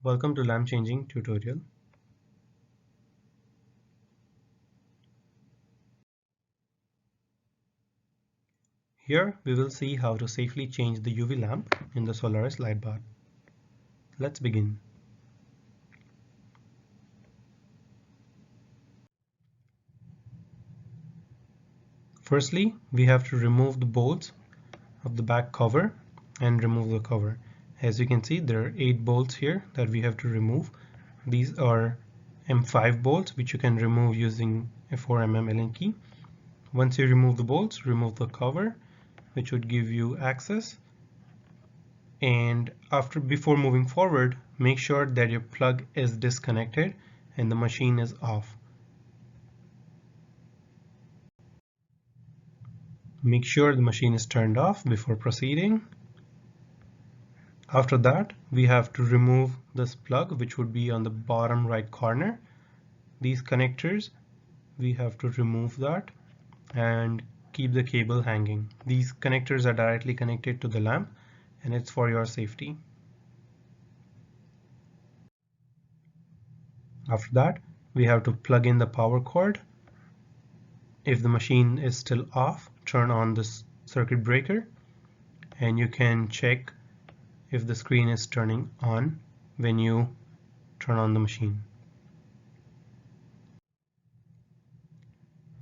Welcome to lamp changing tutorial. Here we will see how to safely change the UV lamp in the Solaris Lybot. Let's begin. Firstly, we have to remove the bolts of the back cover and remove the cover. As you can see, there are 8 bolts here that we have to remove. These are M5 bolts which you can remove using a 4mm Allen key. Once you remove the bolts, remove the cover, which would give you access. And before moving forward, make sure that your plug is disconnected and the machine is off. Make sure the machine is turned off before proceeding. After that, we have to remove this plug, which would be on the bottom right corner. These connectors, we have to remove that and keep the cable hanging. These connectors are directly connected to the lamp and it's for your safety. After that, we have to plug in the power cord. If the machine is still off, turn on this circuit breaker and you can check if the screen is turning on when you turn on the machine.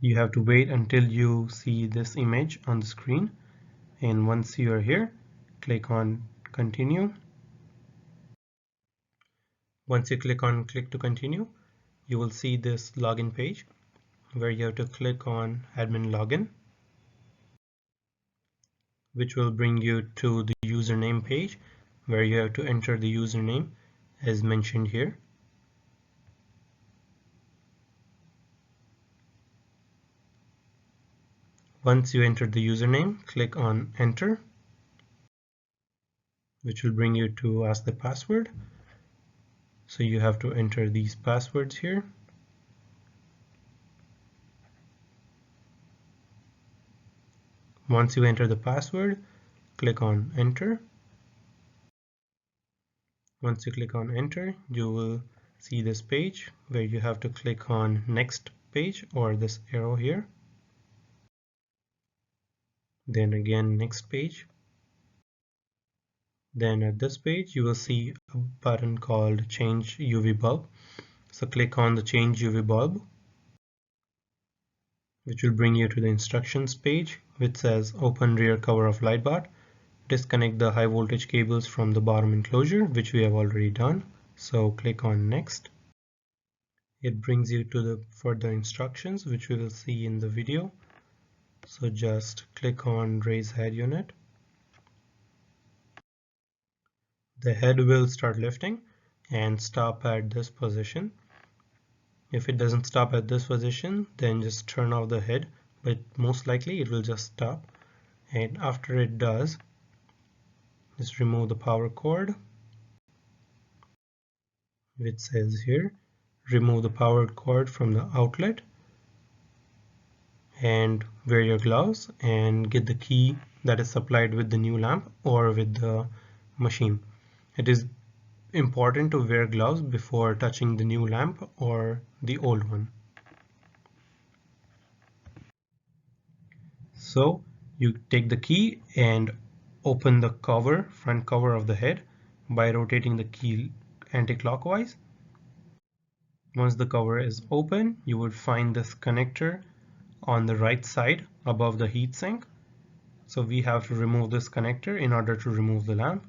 You have to wait until you see this image on the screen, and once you are here, click on continue. Once you click to continue, you will see this login page where you have to click on admin login, which will bring you to the username page where you have to enter the username as mentioned here. Once you enter the username, click on enter, which will bring you to ask the password. So you have to enter these passwords here. Once you enter the password, click on enter. Once you click on enter, you will see this page where you have to click on next page or this arrow here. Then again next page. Then at this page you will see a button called change UV bulb. So click on the change UV bulb, which will bring you to the instructions page which says open rear cover of Lybot. Disconnect the high voltage cables from the bottom enclosure, which we have already done. So click on next. It brings you to the further instructions, which we will see in the video. So just click on raise head unit. The head will start lifting and stop at this position. If it doesn't stop at this position, then just turn off the head, but most likely it will just stop. And after it does, just remove the power cord, which says here, remove the power cord from the outlet and wear your gloves and get the key that is supplied with the new lamp or with the machine. It is important to wear gloves before touching the new lamp or the old one. So you take the key and open the cover, front cover of the head by rotating the key anti-clockwise. Once the cover is open, you would find this connector on the right side above the heatsink. So we have to remove this connector in order to remove the lamp.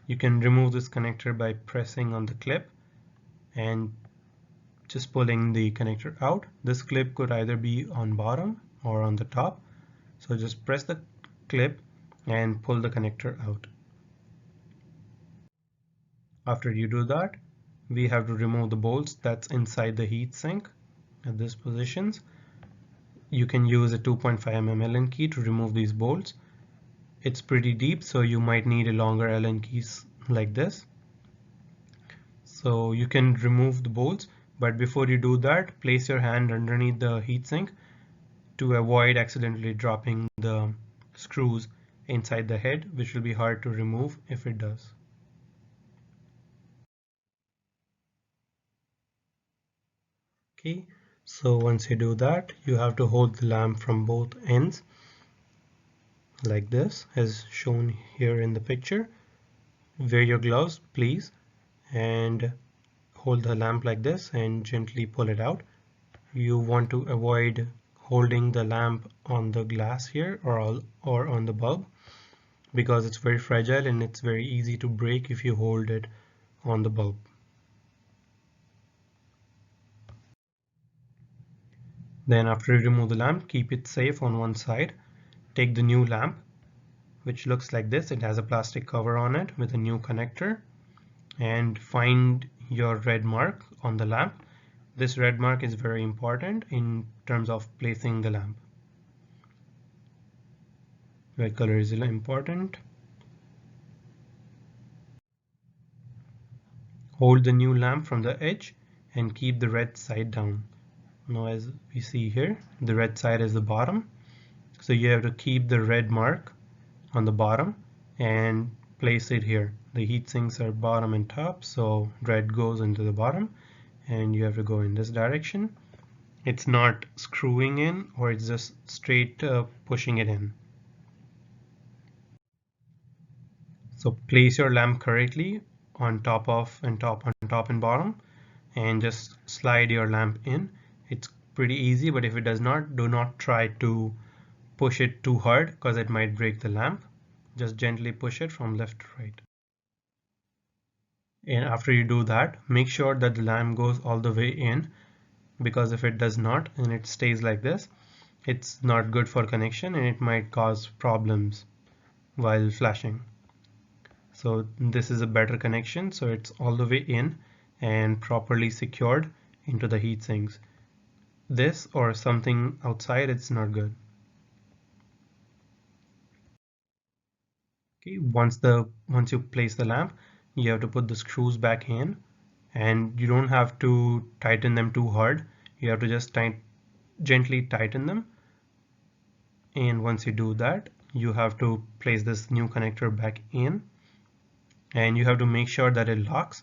You can remove this connector by pressing on the clip and just pulling the connector out. This clip could either be on bottom or on the top. So just press the clip and pull the connector out. After you do that, we have to remove the bolts that's inside the heatsink at these positions. You can use a 2.5mm Allen key to remove these bolts. It's pretty deep, so you might need a longer Allen keys like this. So you can remove the bolts, but before you do that, place your hand underneath the heatsink to avoid accidentally dropping the screws inside the head, which will be hard to remove if it does. Okay, so once you do that, you have to hold the lamp from both ends like this, as shown here in the picture. Wear your gloves, please, and hold the lamp like this and gently pull it out. You want to avoid holding the lamp on the glass here or on the bulb, because it's very fragile and it's very easy to break if you hold it on the bulb. Then after you remove the lamp, keep it safe on one side. Take the new lamp, which looks like this. It has a plastic cover on it with a new connector, and find your red mark on the lamp. This red mark is very important in terms of placing the lamp. Red color is important. Hold the new lamp from the edge and keep the red side down. Now as we see here, the red side is the bottom. So you have to keep the red mark on the bottom and place it here. The heat sinks are bottom and top, so red goes into the bottom and you have to go in this direction. It's not screwing in, or it's just straight pushing it in. So place your lamp correctly on top and bottom, and just slide your lamp in. It's pretty easy, but if it does not, do not try to push it too hard because it might break the lamp. Just gently push it from left to right. And after you do that, make sure that the lamp goes all the way in, because if it does not and it stays like this, it's not good for connection and it might cause problems while flashing. So this is a better connection, so it's all the way in and properly secured into the heat sinks. This or something outside, it's not good. Okay, once you place the lamp, you have to put the screws back in, and you don't have to tighten them too hard. You have to just gently tighten them. And once you do that, you have to place this new connector back in, and you have to make sure that it locks.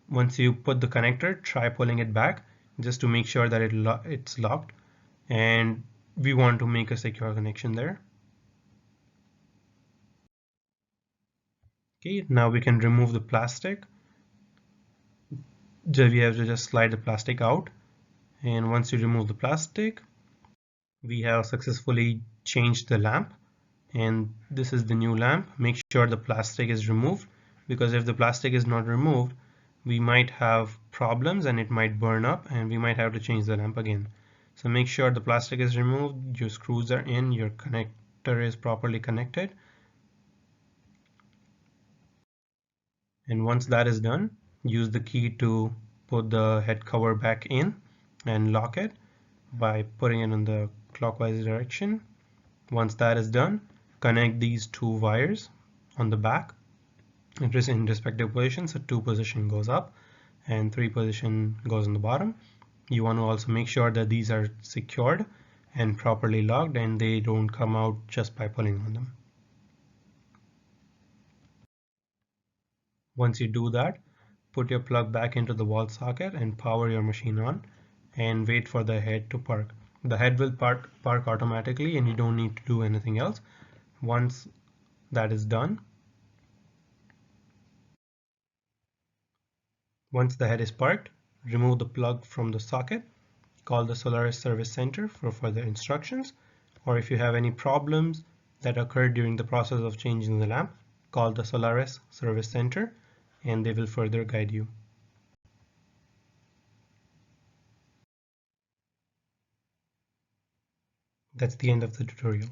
Once you put the connector, try pulling it back just to make sure that it's locked, and we want to make a secure connection there. Okay, now we can remove the plastic. We have to just slide the plastic out, and once you remove the plastic, we have successfully changed the lamp, and this is the new lamp. Make sure the plastic is removed, because if the plastic is not removed, we might have problems and it might burn up and we might have to change the lamp again. So make sure the plastic is removed, your screws are in, your connector is properly connected. And once that is done, use the key to put the head cover back in and lock it by putting it in the clockwise direction. Once that is done, connect these two wires on the back. It is in respective positions, so 2 position goes up and 3 position goes on the bottom. You want to also make sure that these are secured and properly locked and they don't come out just by pulling on them. Once you do that, put your plug back into the wall socket and power your machine on and wait for the head to park. The head will park automatically and you don't need to do anything else. Once that is done, once the head is parked, remove the plug from the socket, call the Solaris Service Center for further instructions, or if you have any problems that occurred during the process of changing the lamp, call the Solaris Service Center and they will further guide you. That's the end of the tutorial.